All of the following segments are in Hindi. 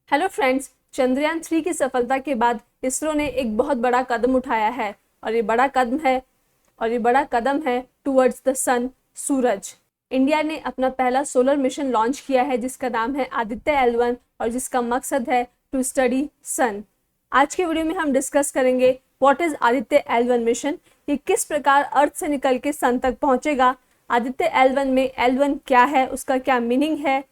हेलो फ्रेंड्स, चंद्रयान 3 की सफलता के बाद इसरो ने एक बहुत बड़ा कदम उठाया है और ये बड़ा कदम है टुवर्ड्स द सन, सूरज। इंडिया ने अपना पहला सोलर मिशन लॉन्च किया है जिसका नाम है आदित्य L1 और जिसका मकसद है टू स्टडी सन। आज के वीडियो में हम डिस्कस करेंगे what is Aditya L1 mission, ये किस प्रकार अर्थ से निकल के सन तक पहुंचेगा। आदित्य L1 में L1 क्या है, उसका क्या मीनिंग है,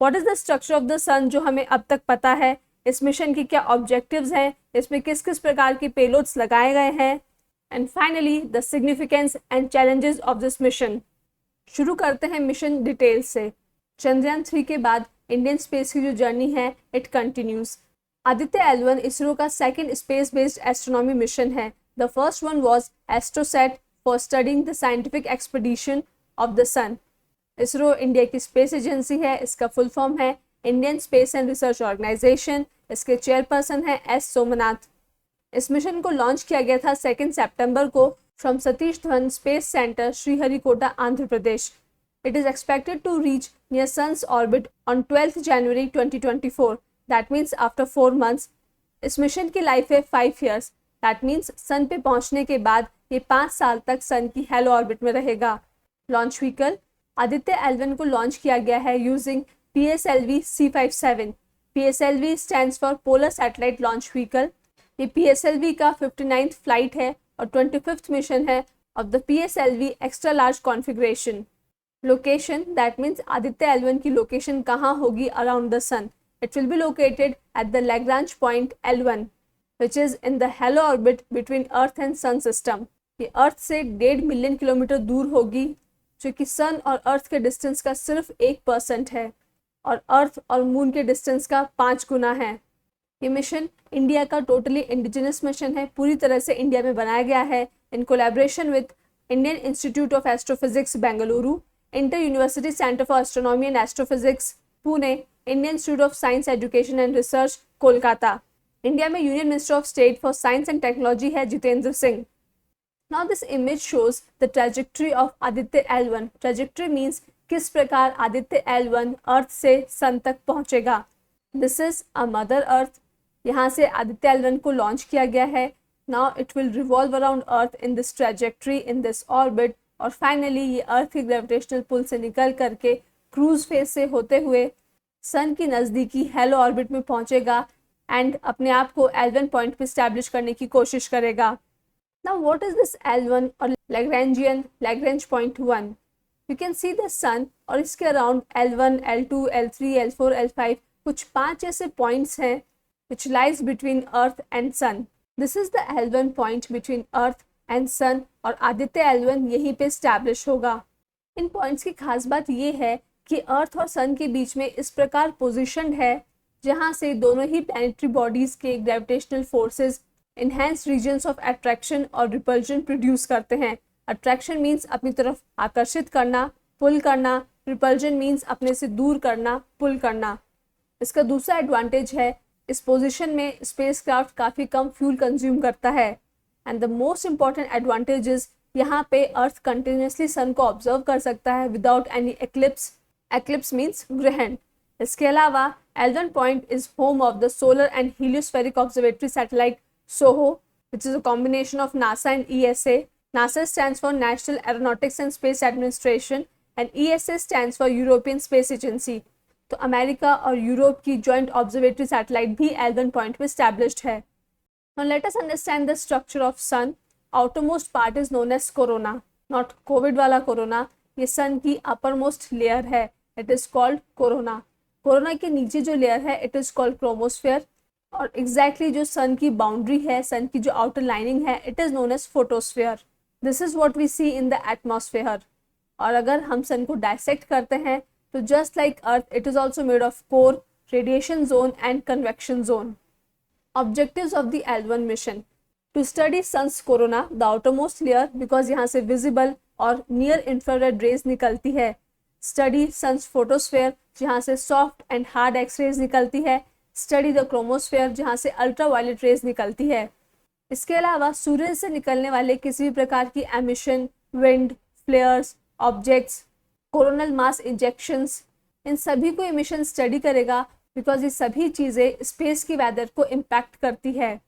what is the structure of the sun जो हमें अब तक पता है, इस मिशन की क्या ऑब्जेक्टिव्स हैं, इसमें किस किस प्रकार के पेलोड्स लगाए गए हैं, and finally the significance and challenges of this mission. शुरू करते हैं मिशन डिटेल से। चंद्रयान 3 के बाद इंडियन स्पेस की जो जर्नी है it continues. Aditya L1 ISRO का second space based astronomy mission है। The first one was Astrosat for studying the scientific expedition of the sun. ISRO India की स्पेस एजेंसी है, इसका फुल फॉर्म है Indian space and research organisation. इसके चेयरपर्सन है एस सोमनाथ। इस मिशन को लॉन्च किया गया था 2 सितंबर को from Satish Dhawan space centre, Sriharikota, Andhra Pradesh. It is expected to reach near sun's orbit on 12 January 2024, that means after 4 months। इस मिशन की लाइफ है 5 years, दैट मीन्स सन पे पहुंचने के बाद ये 5 साल तक सन की हेलो ऑर्बिट में रहेगा। लॉन्च व्हीकल आदित्य L1 को लॉन्च किया गया है using PSLV C57। PSLV stands for polar satellite launch vehicle. ये PSLV का 59th फ्लाइट है और 25th मिशन है of the PSLV extra large configuration. Location that means Aditya L1 की लोकेशन कहाँ होगी around the sun. It will be located at the Lagrange point L1 which is in the halo orbit between earth and sun system. ये अर्थ से 1.5 मिलियन किलोमीटर दूर होगी, जो कि सन और अर्थ के डिस्टेंस का सिर्फ 1% है और अर्थ और मून के डिस्टेंस का 5 गुना है। ये मिशन इंडिया का टोटली इंडिजिनस मिशन है, पूरी तरह से इंडिया में बनाया गया है in collaboration with Indian institute of astrophysics Bengaluru, inter university centre for astronomy and astrophysics Pune, Indian institute of science education and research Kolkata. India में union minister of state for science and technology है Jitendra Singh. Now this image shows the trajectory of Aditya L1. Trajectory means किस प्रकार आदित्य L1 अर्थ से सन तक पहुंचेगा। This is a mother earth. यहाँ से आदित्य L1 को लॉन्च किया गया है। Now it will revolve around earth in this trajectory, in this orbit, और फाइनली ये अर्थ की ग्रेविटेशनल पुल से निकल करके क्रूज फेज से होते हुए सन की नज़दीकी हेलो ऑर्बिट में पहुंचेगा एंड अपने आप को L1 पॉइंट पे स्टैब्लिश करने की कोशिश करेगा। Now what is this L1 or Lagrange point 1? You can see the sun और इसके around L1, L2, L3, L4, L5 कुछ 5 ऐसे पॉइंट्स हैं which lies between Earth and Sun. This is the L1 point between Earth and Sun और आदित्य L1 यहीं पे स्टैब्लिश होगा। इन पॉइंट्स की खास बात ये है कि अर्थ और सन के बीच में इस प्रकार पोजिशन है जहाँ से दोनों ही प्लैनेटरी बॉडीज के gravitational forces enhance regions of attraction और रिपल्जन प्रोड्यूस करते हैं। अट्रैक्शन मीन्स अपनी तरफ आकर्षित करना, पुल करना। रिपल्जन मीन्स अपने से दूर करना, पुल करना। इसका दूसरा एडवांटेज है इस पोजीशन में स्पेसक्राफ्ट काफ़ी कम फ्यूल कंज्यूम करता है। And the most important advantage is यहाँ पे अर्थ कंटिन्यूसली सन को ऑब्जर्व कर सकता है without any eclipse. Eclipse means ग्रहण। इसके अलावा L1 point is home of the solar and heliospheric observatory satellite SOHO, which is a combination of NASA and ESA. NASA stands for National Aeronautics and Space Administration and ESA stands for European Space Agency. तो अमेरिका और यूरोप की जॉइंट ऑब्जर्वेटरी सैटेलाइट भी L1 पॉइंट पे established है। Now let us understand the structure of sun. Outermost part is known as corona, not COVID वाला कोरोना। ये सन की uppermost layer है, it is called corona. Corona के नीचे जो लेयर है it is called chromosphere और एग्जैक्टली जो सन की बाउंड्री है, सन की जो आउटर लाइनिंग है, it is known as photosphere. This is what we see in the atmosphere. और अगर हम सन को डायसेक्ट करते हैं तो just like earth it is also made of core, radiation zone and convection zone. Objectives of the L1 mission to study sun's corona the outermost layer because यहाँ से विजिबल और नियर इंफ्रारेड रेज निकलती है। स्टडी सन्स फोटोस्फेयर जहाँ से सॉफ्ट एंड हार्ड एक्सरेज निकलती है। स्टडी द क्रोमोस्फेयर जहाँ से अल्ट्रा वायलेट रेज निकलती है। इसके अलावा सूर्य से निकलने वाले किसी भी प्रकार की emission, wind, flares, objects, coronal mass injections, इन सभी को एमिशन स्टडी करेगा बिकॉज ये सभी चीज़ें स्पेस की वेदर को इम्पैक्ट करती है।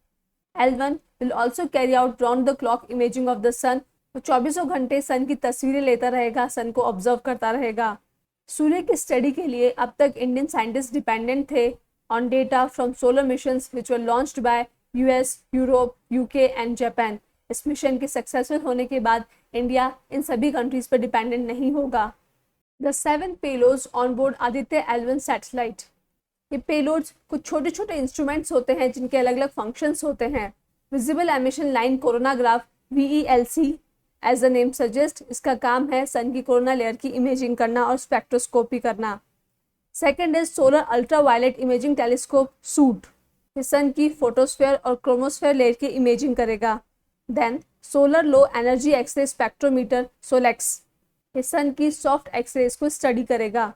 L1 will also carry out round the clock imaging of the sun। वो चौबीसों घंटे सन की तस्वीरें लेता रहेगा, सन को ऑब्जर्व करता रहेगा। सूर्य की स्टडी के लिए अब तक इंडियन साइंटिस्ट डिपेंडेंट थे on data from solar missions which were launched by US, Europe, UK and Japan. इस मिशन के सक्सेसफुल होने के बाद इंडिया इन सभी कंट्रीज पर डिपेंडेंट नहीं होगा। The 7 payloads on board Aditya L1 satellite. ये पेलोड्स कुछ छोटे छोटे इंस्ट्रूमेंट्स होते हैं जिनके अलग अलग फंक्शंस होते हैं। Visible emission line coronagraph VELC as the name suggest, इसका काम है सन की कोरोना लेयर की इमेजिंग करना और स्पेक्ट्रोस्कोपी करना। Second is solar ultra violet imaging telescope suit, ये सन की फोटोस्फेयर और क्रोमोस्फेयर लेयर की इमेजिंग करेगा। Then solar low energy x-ray spectrometer SoLEXS, ये सन की सॉफ्ट एक्सरेज को स्टडी करेगा।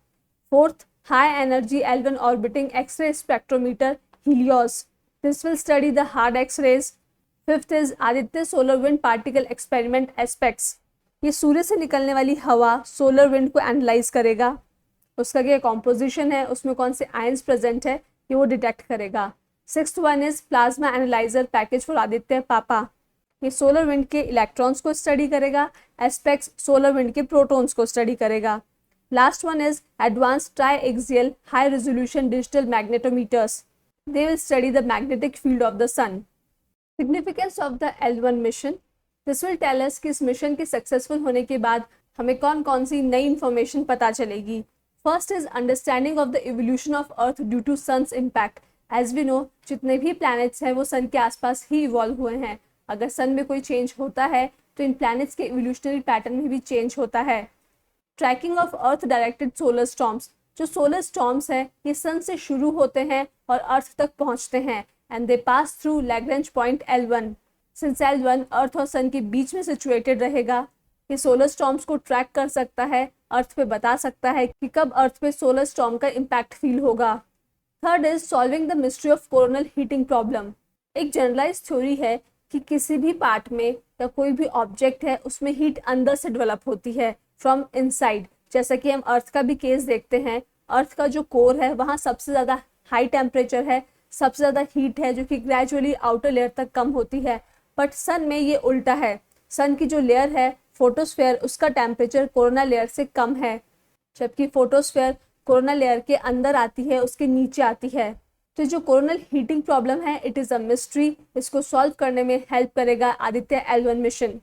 Fourth, high energy L1 orbiting x-ray spectrometer HELIOS, this will study the hard x-rays. Fifth is Aditya solar wind particle experiment ASPEX, ये सूर्य से निकलने वाली हवा सोलर विंड को एनालाइज करेगा, उसका क्या कॉम्पोजिशन है, उसमें कौन से आयंस प्रेजेंट है, ये वो डिटेक्ट करेगा। Sixth one is plasma analyser package for Aditya PAPA, ये सोलर विंड के इलेक्ट्रॉन्स को स्टडी करेगा। एस्पेक्ट्स सोलर विंड के प्रोटॉन्स को स्टडी करेगा। Last one is advance triaxial high resolution digital magnetometers, they will study the magnetic field of the sun. Significance of the L1 mission, this will tell us कि इस मिशन के सक्सेसफुल होने के बाद हमें कौन कौन सी नई इन्फॉर्मेशन पता चलेगी। First is understanding of the evolution of earth due to sun's impact. As we know, जितने भी प्लैनेट्स हैं वो सन के आसपास ही इवॉल्व हुए हैं। अगर सन में कोई चेंज होता है तो इन प्लैनेट्स के इवोल्यूशनरी पैटर्न में भी चेंज होता है। Tracking of earth directed solar storms, जो सोलर स्टॉर्म्स हैं ये सन से शुरू होते हैं और अर्थ तक पहुंचते हैं and they pass through Lagrange point L1। Since L1 अर्थ और सन के बीच में सिचुएटेड रहेगा, ये सोलर स्टॉर्म्स को ट्रैक कर सकता है, अर्थ पे बता सकता है कि कब अर्थ पे सोलर स्टॉर्म का इम्पैक्ट फील होगा। Third is solving the mystery of coronal heating problem. एक जनरलाइज थ्योरी है कि किसी भी पार्ट में या कोई भी ऑब्जेक्ट है उसमें हीट अंदर से डेवलप होती है फ्रॉम इनसाइड। जैसा कि हम अर्थ का भी केस देखते हैं, अर्थ का जो कोर है वहाँ सबसे ज़्यादा हाई टेम्परेचर है, सबसे ज़्यादा हीट है जो कि ग्रेजुअली आउटर लेयर तक कम होती है। बट सन में ये उल्टा है, सन की जो लेयर है फोटोस्फेयर, उसका टेम्परेचर कोरोना लेयर से कम है, जबकि फोटोस्फेयर कोरोना लेयर के अंदर आती है, उसके नीचे आती है। तो जो कोरोनल हीटिंग प्रॉब्लम है इट इज़ अ मिस्ट्री, इसको सॉल्व करने में हेल्प करेगा Aditya L1 mission.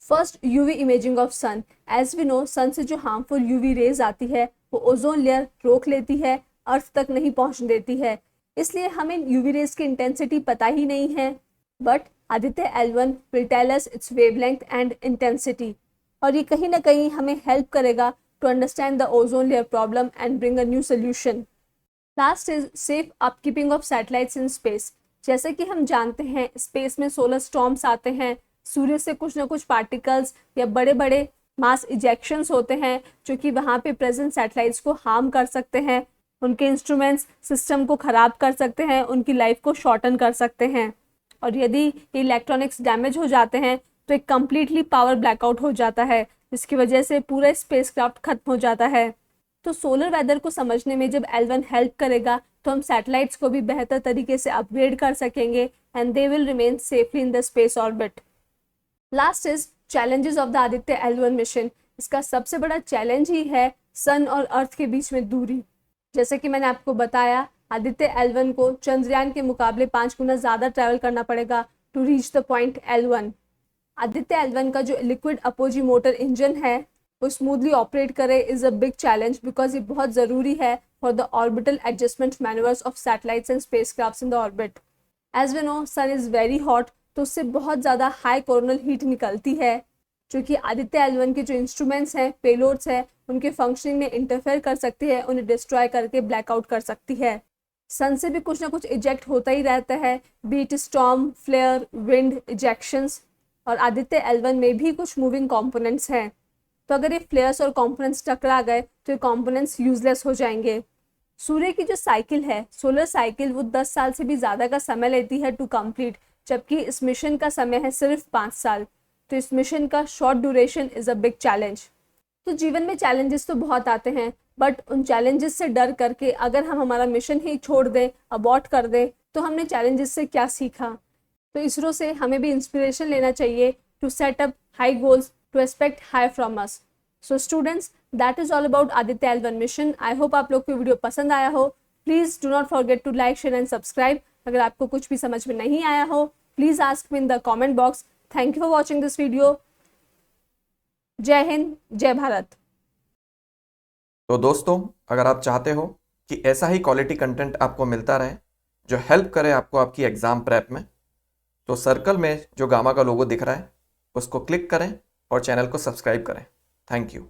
First, UV imaging of sun. As we know, sun से जो हार्मफुल यूवी रेज आती है वो ओजोन लेयर रोक लेती है, अर्थ तक नहीं पहुंच देती है, इसलिए हमें यूवी रेज की इंटेंसिटी पता ही नहीं है। But Aditya L1 will tell us its wavelength and intensity, और ये कहीं ना कहीं हमें हेल्प करेगा to understand the ozone layer problem and bring a new solution. Last is safe upkeeping of satellites in space. जैसे कि हम जानते हैं स्पेस में सोलर स्टॉर्म्स आते हैं, सूर्य से कुछ ना कुछ पार्टिकल्स या बड़े बड़े मास इजेक्शंस होते हैं जो कि वहाँ पे प्रेजेंट सैटेलाइट्स को हार्म कर सकते हैं, उनके इंस्ट्रूमेंट्स सिस्टम को ख़राब कर सकते हैं, उनकी लाइफ को शॉर्टन कर सकते हैं। और यदि इलेक्ट्रॉनिक्स डैमेज हो जाते हैं तो एक कम्प्लीटली पावर ब्लैकआउट हो जाता है, जिसकी वजह से पूरा स्पेसक्राफ्ट खत्म हो जाता है। तो सोलर वेदर को समझने में जब L1 हेल्प करेगा तो हम सैटेलाइट्स को भी बेहतर तरीके से अपग्रेड कर सकेंगे and they will remain safely in the space orbit. Last is challenges of the Aditya L1 mission. इसका सबसे बड़ा चैलेंज ही है सन और अर्थ के बीच में दूरी। जैसे कि मैंने आपको बताया, आदित्य L1 को चंद्रयान के मुकाबले 5 गुना ज़्यादा ट्रैवल करना पड़ेगा to reach the point L1। Aditya L1 का जो लिक्विड अपोजी मोटर इंजन है वो स्मूथली ऑपरेट करे is a big challenge, because ये बहुत ज़रूरी है for the orbital adjustment manoeuvres of satellites and spacecrafts in the orbit. As we know, sun is very hot, तो उससे बहुत ज़्यादा हाई कोरोनल हीट निकलती है जो कि आदित्य L1 के जो इंस्ट्रूमेंट्स हैं, पेलोड्स हैं, उनके फंक्शनिंग में इंटरफेयर कर सकती है, उन्हें डिस्ट्रॉय करके ब्लैकआउट कर सकती है। सन से भी कुछ ना कुछ इजेक्ट होता ही रहता है, beat storm, flare, wind ejections, और आदित्य L1 में भी कुछ मूविंग कंपोनेंट्स हैं। तो अगर ये फ्लेयर्स और कंपोनेंट्स टकरा गए तो ये कंपोनेंट्स यूजलेस हो जाएंगे। सूर्य की जो साइकिल है, सोलर साइकिल, वो 10 साल से भी ज़्यादा का समय लेती है टू कंप्लीट, जबकि इस मिशन का समय है सिर्फ 5 साल। तो इस मिशन का short duration is a big challenge. तो जीवन में चैलेंजेस तो बहुत आते हैं, बट उन चैलेंजेस से डर करके अगर हम हमारा मिशन ही छोड़ दें, अबॉर्ट कर दें, तो हमने चैलेंजेस से क्या सीखा। तो इसरो से हमें भी इंस्पिरेशन लेना चाहिए to set up high goals, to expect high from us. So students, that is all about Aditya L1 mission. I hope आप लोग को वीडियो पसंद आया हो। Please do not forget to like, share and subscribe. अगर आपको कुछ भी समझ में नहीं आया हो, please ask me in the comment box. Thank you for watching this video. जय हिंद, जय भारत। तो दोस्तों, अगर आप चाहते हो कि ऐसा ही क्वालिटी कंटेंट आपको मिलता रहे जो हेल्प करे आपको आपकी एग्ज़ाम प्रेप में, तो सर्कल में जो गामा का लोगो दिख रहा है उसको क्लिक करें और चैनल को सब्सक्राइब करें। Thank you.